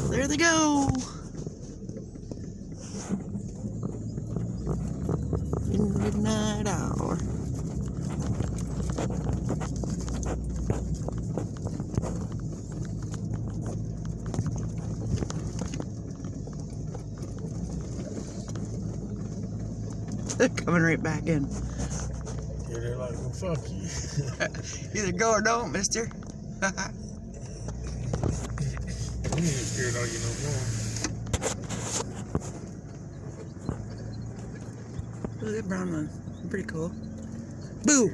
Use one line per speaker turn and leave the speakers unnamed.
There they go. In the midnight hour. They're coming right back in.
Yeah, they're like, well, fuck you.
Either go or don't, mister.
You ain't scared of you no more.
Look at that brown one. Pretty cool. Boo!